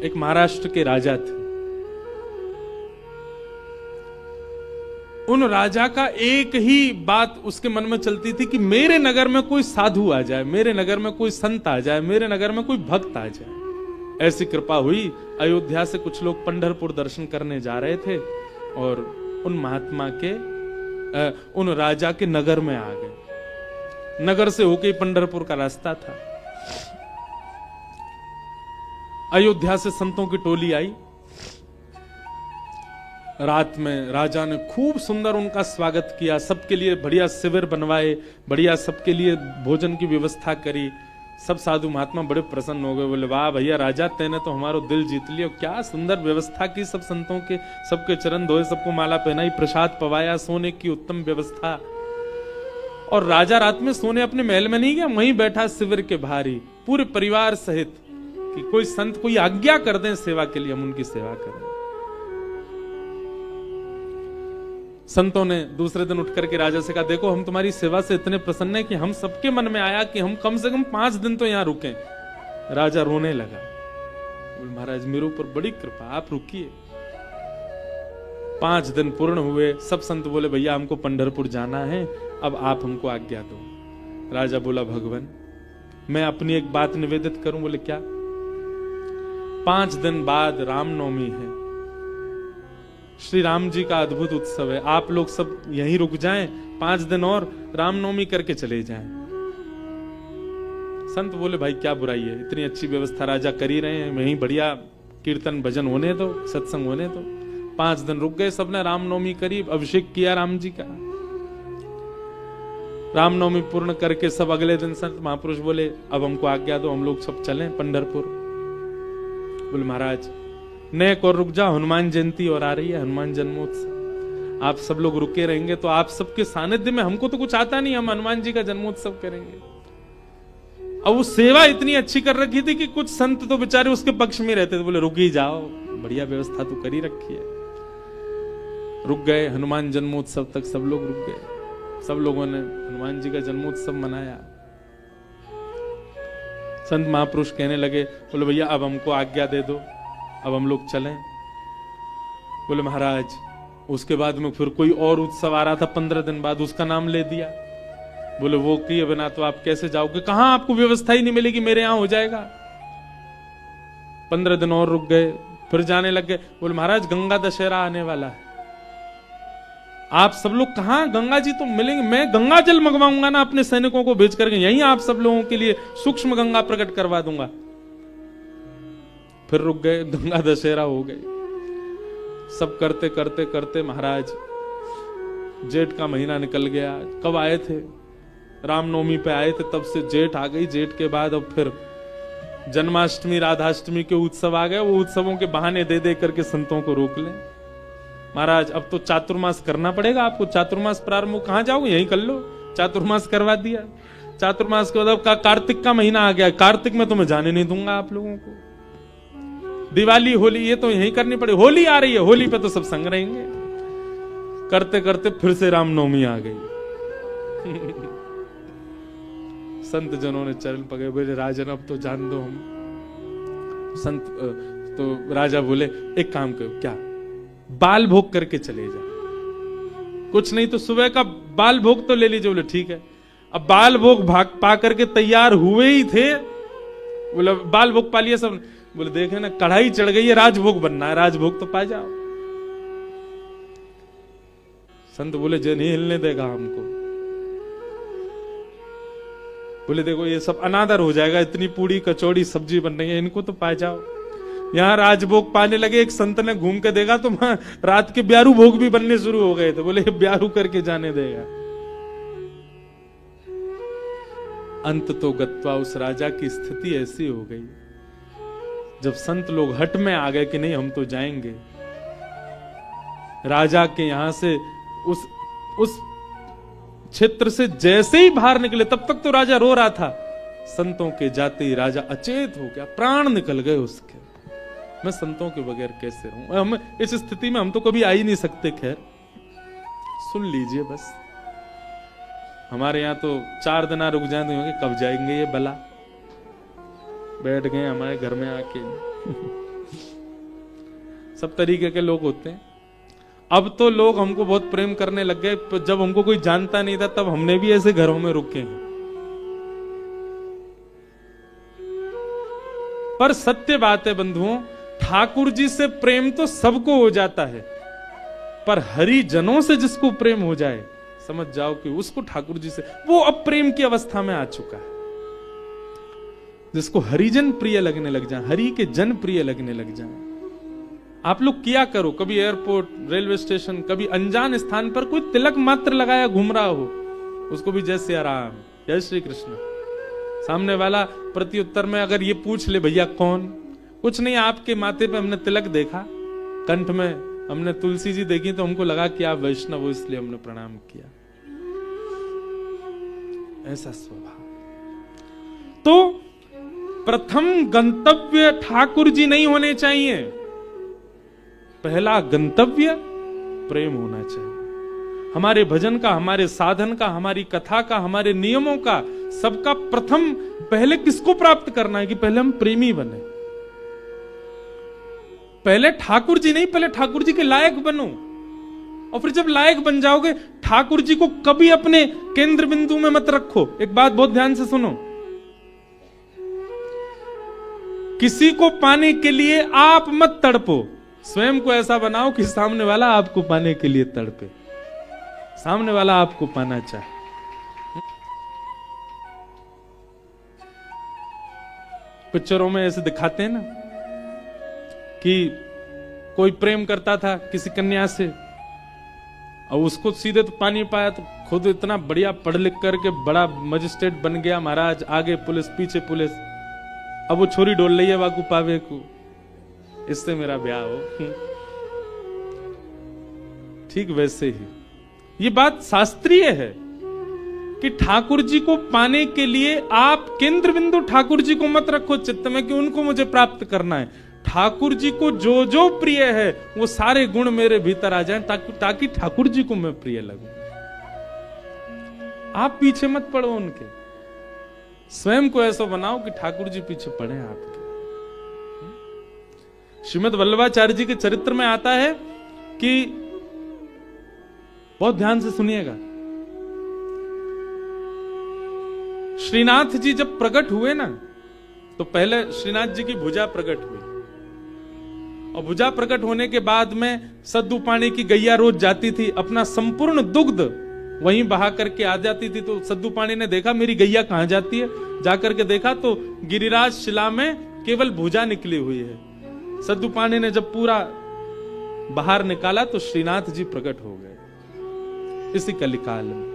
एक महाराष्ट्र के राजा थे। उन राजा का एक ही बात उसके मन में चलती थी कि मेरे नगर में कोई साधु आ जाए, मेरे नगर में कोई संत आ जाए, मेरे नगर में कोई भक्त आ जाए। ऐसी कृपा हुई, अयोध्या से कुछ लोग पंढरपुर दर्शन करने जा रहे थे और उन महात्मा के उन राजा के नगर में आ गए। नगर से होके पंढरपुर का रास्ता था। अयोध्या से संतों की टोली आई। रात में राजा ने खूब सुंदर उनका स्वागत किया, सबके लिए बढ़िया शिविर बनवाए, बढ़िया सबके लिए भोजन की व्यवस्था करी। सब साधु महात्मा बड़े प्रसन्न हो गए, बोले वाह भैया राजा, तेने तो हमारो दिल जीत लिया, क्या सुंदर व्यवस्था की, सब संतों के सबके चरण धोए, सबको माला पहनाई, प्रसाद पवाया, सोने की उत्तम व्यवस्था। और राजा रात में सोने अपने महल में नहीं गया, वहीं बैठा शिविर के बाहर ही पूरे परिवार सहित कि कोई संत कोई आज्ञा कर दें सेवा के लिए, हम उनकी सेवा करें। संतों ने दूसरे दिन उठ करके राजा से कहा, देखो हम तुम्हारी सेवा से इतने प्रसन्न हैं कि हम सबके मन में आया कि हम कम से कम 5 दिन तो यहां रुकें। राजा रोने लगा, बोले महाराज मेरे ऊपर बड़ी कृपा, आप रुकिए। 5 दिन पूर्ण हुए। सब संत बोले भैया हमको पंढरपुर जाना है, अब आप हमको आज्ञा दो। राजा बोला भगवान मैं अपनी एक बात निवेदित करूं। बोले क्या? 5 दिन बाद रामनवमी है, श्री राम जी का अद्भुत उत्सव है, आप लोग सब यहीं रुक जाएं, 5 दिन और रामनवमी करके चले जाएं। संत बोले भाई क्या बुराई है, इतनी अच्छी व्यवस्था राजा कर ही रहे हैं, वहीं बढ़िया कीर्तन भजन होने दो, सत्संग होने दो। 5 दिन रुक गए, सबने रामनवमी करी, अभिषेक किया राम जी का। रामनवमी पूर्ण करके सब अगले दिन संत महापुरुष बोले अब हमको आज्ञा दो, हम लोग सब चलें पंढरपुर। बोले महाराज नेक और रुक जाओ, हनुमान जयंती और आ रही है, हनुमान जन्मोत्सव, आप सब लोग रुके रहेंगे तो आप सबके सानिध्य में, हमको तो कुछ आता नहीं, हम हनुमान जी का जन्मोत्सव करेंगे। अब वो सेवा इतनी अच्छी कर रखी थी कि कुछ संत तो बेचारे उसके पक्ष में रहते थे, बोले रुक ही जाओ, बढ़िया व्यवस्था तो करी रखी है। रुक गए, हनुमान जन्मोत्सव तक सब लोग रुक गए, सब लोगों ने हनुमान जी का जन्मोत्सव मनाया। संत महापुरुष कहने लगे, बोले भैया अब हमको आज्ञा दे दो, अब हम लोग चलें। बोले महाराज उसके बाद में फिर कोई और उत्सव आ रहा था 15 दिन बाद, उसका नाम ले दिया। बोले वो किए बिना तो आप कैसे जाओगे, कहां आपको व्यवस्था ही नहीं मिलेगी, मेरे यहां हो जाएगा। 15 दिन और रुक गए, फिर जाने लग गए। बोले महाराज गंगा दशहरा आने वाला है, आप सब लोग कहां, गंगा जी तो मिलेंगे, मैं गंगा जल मंगवाऊंगा ना अपने सैनिकों को भेज करके, यहीं आप सब लोगों के लिए सूक्ष्म गंगा प्रकट करवा दूंगा। फिर रुक गए, गंगा दशहरा हो गई। सब करते करते करते महाराज जेठ का महीना निकल गया। कब आए थे? रामनवमी पे आए थे, तब से जेठ आ गई। जेठ के बाद अब फिर जन्माष्टमी राधाष्टमी के उत्सव आ गए। वो उत्सवों के बहाने दे दे करके संतों को रोक ले। महाराज अब तो चातुर्मास करना पड़ेगा आपको, चातुर्मास प्रारंभ, कहां जाओगे, यहीं कर लो। चातुर्मास करवा दिया। चातुर्मास के बाद कार्तिक का महीना आ गया, कार्तिक में तो मैं जाने नहीं दूंगा आप लोगों को। दिवाली होली ये तो यहीं करनी पड़ेगी, होली आ रही है, होली पे तो सब संग रहेंगे। करते करते फिर से रामनवमी आ गई। संत जनों ने चरण पकड़े, बोले राजन अब तो जान दो हम। संत तो राजा बोले एक काम करो, क्या बाल भोग करके चले जा, कुछ नहीं तो सुबह का बाल भोग तो ले लीजिए। बोले ठीक है। अब बाल भोग भाग पा करके तैयार हुए ही थे, बोले बाल भोग पा लिया सब। बोले देखे ना कढ़ाई चढ़ गई है, राजभोग बनना है, राजभोग तो पा जाओ। संत बोले जो नहीं हिलने देगा हमको। बोले देखो ये सब अनादर हो जाएगा, इतनी पूड़ी कचौड़ी सब्जी बन रही है, इनको तो पा जाओ। यहां राजभोग पाने लगे, एक संत ने घूम के देखा तो रात के ब्यारू भोग भी बनने शुरू हो गए थे। बोले ब्यारू करके जाने देगा। अंत तो गत्वा उस राजा की स्थिति ऐसी हो गई, जब संत लोग हट में आ गए कि नहीं हम तो जाएंगे। राजा के यहां से उस क्षेत्र से जैसे ही बाहर निकले, तब तक तो राजा रो रहा था, संतों के जाते ही राजा अचेत हो गया, प्राण निकल गए उसके। मैं संतों के बगैर कैसे रहूं, हम इस स्थिति में हम तो कभी आ ही नहीं सकते। खैर सुन लीजिए बस, हमारे यहां तो 4 दिन रुक जाए तो कब जाएंगे ये बला, बैठ गए हमारे घर में आके। सब तरीके के लोग होते हैं। अब तो लोग हमको बहुत प्रेम करने लग गए, जब हमको कोई जानता नहीं था तब हमने भी ऐसे घरों में रुके हैं। पर सत्य बात है बंधुओं, ठाकुर जी से प्रेम तो सबको हो जाता है, पर हरिजनों से जिसको प्रेम हो जाए, समझ जाओ कि उसको ठाकुर जी से, वो अब प्रेम की अवस्था में आ चुका है। जिसको हरिजन प्रिय लगने लग जाए, हरि के जन प्रिय लगने लग जाए। आप लोग किया करो, कभी एयरपोर्ट, रेलवे स्टेशन, कभी अनजान स्थान पर कोई तिलक मात्र लगाया घूम रहा हो, उसको भी जय श्री राम, जय श्री कृष्ण। सामने वाला प्रत्युत्तर में अगर ये पूछ ले, भैया कौन? कुछ नहीं, आपके माथे पे हमने तिलक देखा, कंठ में हमने तुलसी जी देखी, तो हमको लगा कि आप वैष्णव हो, इसलिए हमने प्रणाम किया। ऐसा स्वभाव। तो प्रथम गंतव्य ठाकुर जी नहीं होने चाहिए, पहला गंतव्य प्रेम होना चाहिए। हमारे भजन का, हमारे साधन का, हमारी कथा का, हमारे नियमों का, सबका प्रथम पहले किसको प्राप्त करना है? कि पहले हम प्रेमी बने। पहले ठाकुर जी नहीं, पहले ठाकुर जी के लायक बनो, और फिर जब लायक बन जाओगे, ठाकुर जी को कभी अपने केंद्र बिंदु में मत रखो। एक बात बहुत ध्यान से सुनो, किसी को पाने के लिए आप मत तड़पो, स्वयं को ऐसा बनाओ कि सामने वाला आपको पाने के लिए तड़पे, सामने वाला आपको पाना चाहे। पिक्चरों में ऐसे दिखाते हैं ना कि कोई प्रेम करता था किसी कन्या से, और उसको सीधे तो पा नहीं पाया, तो खुद इतना बढ़िया पढ़ लिख करके बड़ा मजिस्ट्रेट बन गया महाराज, आगे पुलिस पीछे पुलिस, अब वो छोरी डोल रही है वाकू पावे को, इससे मेरा ब्याह हो। ठीक वैसे ही ये बात शास्त्रीय है कि ठाकुर जी को पाने के लिए आप केंद्र बिंदु ठाकुर जी को मत रखो चित्त में कि उनको मुझे प्राप्त करना है। ठाकुर जी को जो जो प्रिय है वो सारे गुण मेरे भीतर आ जाएं, ताकि ठाकुर जी को मैं प्रिय लगूं। आप पीछे मत पड़ो उनके, स्वयं को ऐसा बनाओ कि ठाकुर जी पीछे पड़े आपके। श्रीमद् वल्लभाचार्य जी के चरित्र में आता है कि, बहुत ध्यान से सुनिएगा, श्रीनाथ जी जब प्रकट हुए ना, तो पहले श्रीनाथ जी की भुजा प्रकट हुई, और भुजा प्रकट होने के बाद में सद्दू पानी की गैया रोज जाती थी, अपना संपूर्ण दुग्ध वहीं बहा करके आ जाती थी। तो सद्दू पानी ने देखा मेरी गैया कहां जाती है, जाकर के देखा तो गिरिराज शिला में केवल भुजा निकली हुई है। सद्दू पानी ने जब पूरा बाहर निकाला तो श्रीनाथ जी प्रकट हो गए इसी कलिकाल में।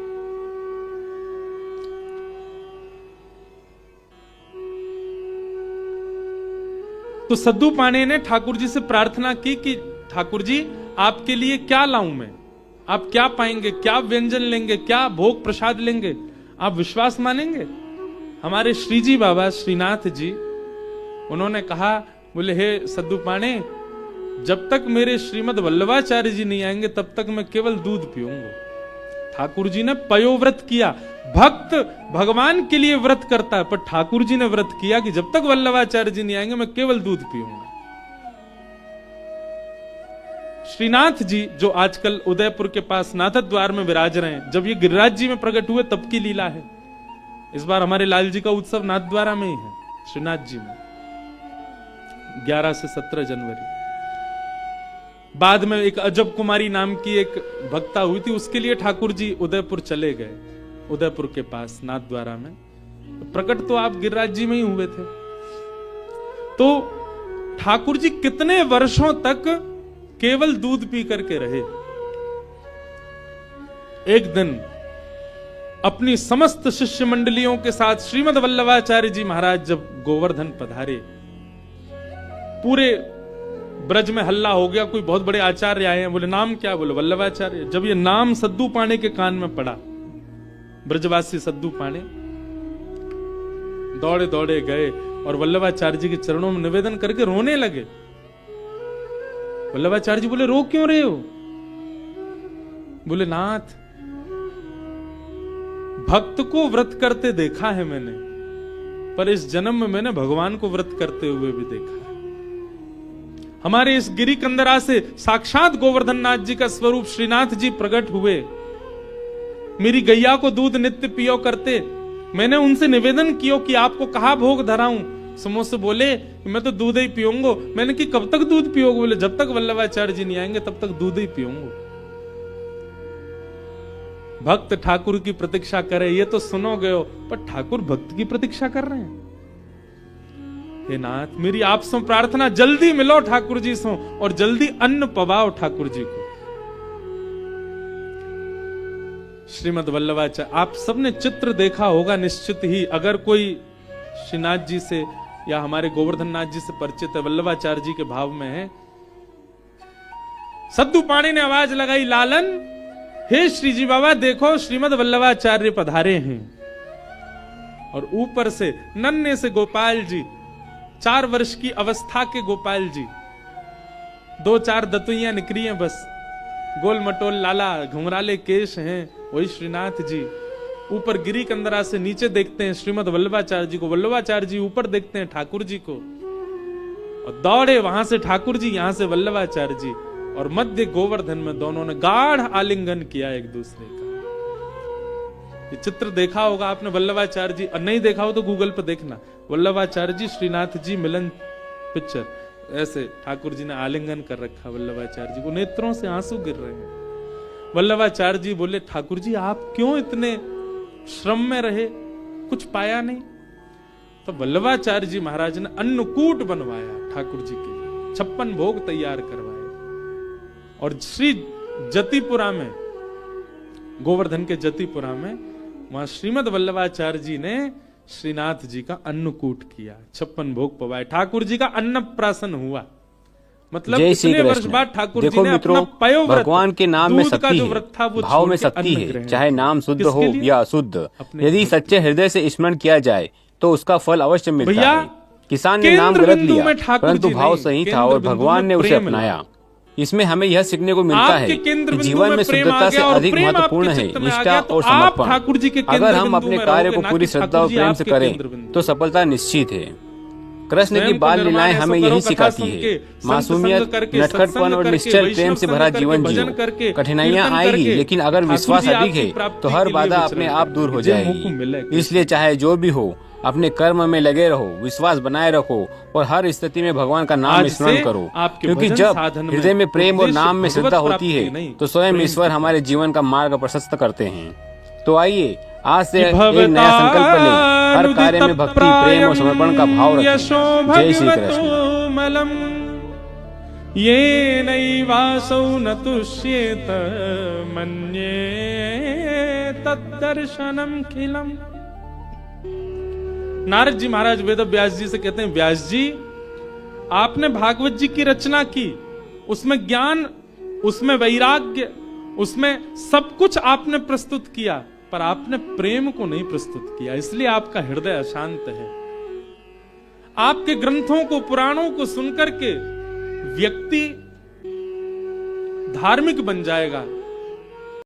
तो सद्दू पानी ने ठाकुर जी से प्रार्थना की कि ठाकुर जी आपके लिए क्या लाऊं मैं, आप क्या पाएंगे, क्या व्यंजन लेंगे, क्या भोग प्रसाद लेंगे, आप विश्वास मानेंगे? हमारे श्री जी बाबा श्रीनाथ जी उन्होंने कहा, बोले हे सद्दू पाने, जब तक मेरे श्रीमद् वल्लभाचार्य जी नहीं आएंगे तब तक मैं केवल दूध पीऊंगा। ठाकुर जी ने पयोव्रत किया। भक्त भगवान के लिए व्रत करता है, पर ठाकुर जी ने व्रत किया कि जब तक वल्लभाचार्य जी नहीं आएंगे मैं केवल दूध पीऊंगा। श्रीनाथ जी जो आजकल उदयपुर के पास नाथद द्वार में विराज रहे हैं, जब ये गिरिराज जी में प्रकट हुए तब की लीला है। इस बार हमारे लाल जी का उत्सव नाथ द्वारा में ही है, श्रीनाथ जी में 11 से 17 जनवरी। बाद में एक अजब कुमारी नाम की एक भक्ता हुई थी, उसके लिए ठाकुर जी उदयपुर चले गए, उदयपुर के पास नाथ द्वारा में। प्रकट तो आप गिरिराज जी में ही हुए थे। तो ठाकुर जी कितने वर्षों तक केवल दूध पी करके रहे। एक दिन अपनी समस्त शिष्य मंडलियों के साथ श्रीमद् वल्लभाचार्य जी महाराज जब गोवर्धन पधारे, पूरे ब्रज में हल्ला हो गया, कोई बहुत बड़े आचार्य आए हैं। बोले नाम क्या? बोले वल्लभाचार्य। जब ये नाम सद्दू पाणे के कान में पड़ा, ब्रजवासी सद्दू पाणे दौड़े दौड़े गए और वल्लभाचार्य जी के चरणों में निवेदन करके रोने लगे। वल्लभाचार्य जी बोले रो क्यों रहे हो? बोले नाथ, भक्त को व्रत करते देखा है मैंने, पर इस जन्म में मैंने भगवान को व्रत करते हुए भी देखा है। हमारे इस गिरी कंदरा से साक्षात गोवर्धन नाथ जी का स्वरूप श्रीनाथ जी प्रकट हुए। मेरी गैया को दूध नित्य पियो करते, मैंने उनसे निवेदन किया कि आपको कहा भोग धराऊं। समोसे बोले मैं तो दूध ही पीऊंगा। मैंने कि कब तक दूध पियोगे? बोले जब तक वल्लभाचार्य जी नहीं आएंगे तब तक दूध ही पीऊंगा। भक्त ठाकुर की प्रतीक्षा करे, ये तो सुनोगे हो, पर ठाकुर भक्त की प्रतीक्षा कर रहे हैं। हे नाथ, मेरी आपसे प्रार्थना, जल्दी मिलो ठाकुर जी से और जल्दी अन्न पवाओ ठाकुर जी को। श्रीमद वल्लभाचार्य, आप सबने चित्र देखा होगा निश्चित ही। अगर कोई श्रीनाथ जी से या हमारे गोवर्धन नाथ जी से परिचित है, वल्लभाचार्य जी के भाव में है। सद्दू पाणी ने आवाज लगाई, लालन हे श्री जी बाबा देखो श्रीमद वल्लभाचार्य पधारे हैं। और ऊपर से नन्हे से गोपाल जी, 4 वर्ष की अवस्था के गोपाल जी, 2-4 दतुइयां निकली हैं बस, गोल मटोल लाला, घुंघराले केश हैं, वही श्रीनाथ जी। ऊपर गिरी कंदरा से नीचे देखते हैं श्रीमद वल्लभाचार्य जी को, वल्लभाचार्य जी ऊपर देखते हैं ठाकुर जी को, और दौड़े वहां से ठाकुर जी, यहां से वल्लभाचार्य जी, और मध्य गोवर्धन में दोनों ने गाढ़ आलिंगन किया एक दूसरे का। ये चित्र देखा होगा आपने वल्लभाचार्य जी, और नहीं देखा हो तो गूगल पर देखना, वल्लभाचार्य जी श्रीनाथ जी मिलन पिक्चर। ऐसे ठाकुर जी ने आलिंगन कर रखा वल्लभाचार्य जी को, नेत्रों से आंसू गिर रहे हैं। वल्लभाचार्य जी बोले ठाकुर जी आप क्यों इतने श्रम में रहे, कुछ पाया नहीं? तो वल्लभाचार्य जी महाराज ने अन्नकूट बनवाया ठाकुर जी के, 56 भोग तैयार करवाए। और श्री जतिपुरा में, गोवर्धन के जतिपुरा में, वहां श्रीमद वल्लभाचार्य जी ने श्रीनाथ जी का अन्नकूट किया, 56 भोग पवाए, ठाकुर जी का अन्नप्राशन हुआ। मतलब इतने वर्ष बाद ठाकुर जी ने अपना पयोव्रत, भगवान के नाम में शक्ति है, भाव में शक्ति है, चाहे नाम शुद्ध हो या अशुद्ध, यदि सच्चे हृदय से स्मरण किया जाए तो उसका फल अवश्य मिलता है। किसान ने नाम गलत लिया परंतु भाव सही था और भगवान ने उसे अपनाया। इसमें हमें यह सीखने को मिलता है कि जीवन में शुद्धता से अधिक महत्वपूर्ण है निष्ठा और समर्पण। अगर हम अपने कार्य को पूरी श्रद्धा और प्रेम से करें तो सफलता निश्चित है। कृष्ण की बाल लीलाएं हमें यही सिखाती है, मासूमियत, नटखटपन और निश्चल प्रेम से भरा जीवन जियो। कठिनाइयां आएगी लेकिन अगर विश्वास अधिक है तो हर बाधा अपने आप दूर हो जाएगी। इसलिए चाहे जो भी हो अपने कर्म में लगे रहो, विश्वास बनाए रखो और हर स्थिति में भगवान का नाम स्मरण करो, क्योंकि जब हृदय में प्रेम और नाम में श्रद्धा होती है तो स्वयं ईश्वर हमारे जीवन का मार्ग प्रशस्त करते हैं। तो आइए आज से एक नया संकल्प लें, हर कार्य में भक्ति, प्रेम और समर्पण का भाव रखें। जय श्री कृष्ण। ये नैवासौ न तुष्येत मन्ये तद्दर्शनम खिलम। नारद जी महाराज वेद व्यास जी से कहते हैं, व्यास जी आपने भागवत जी की रचना की, उसमें ज्ञान, उसमें वैराग्य, उसमें सब कुछ आपने प्रस्तुत किया, पर आपने प्रेम को नहीं प्रस्तुत किया, इसलिए आपका हृदय अशांत है। आपके ग्रंथों को, पुराणों को सुनकर के व्यक्ति धार्मिक बन जाएगा,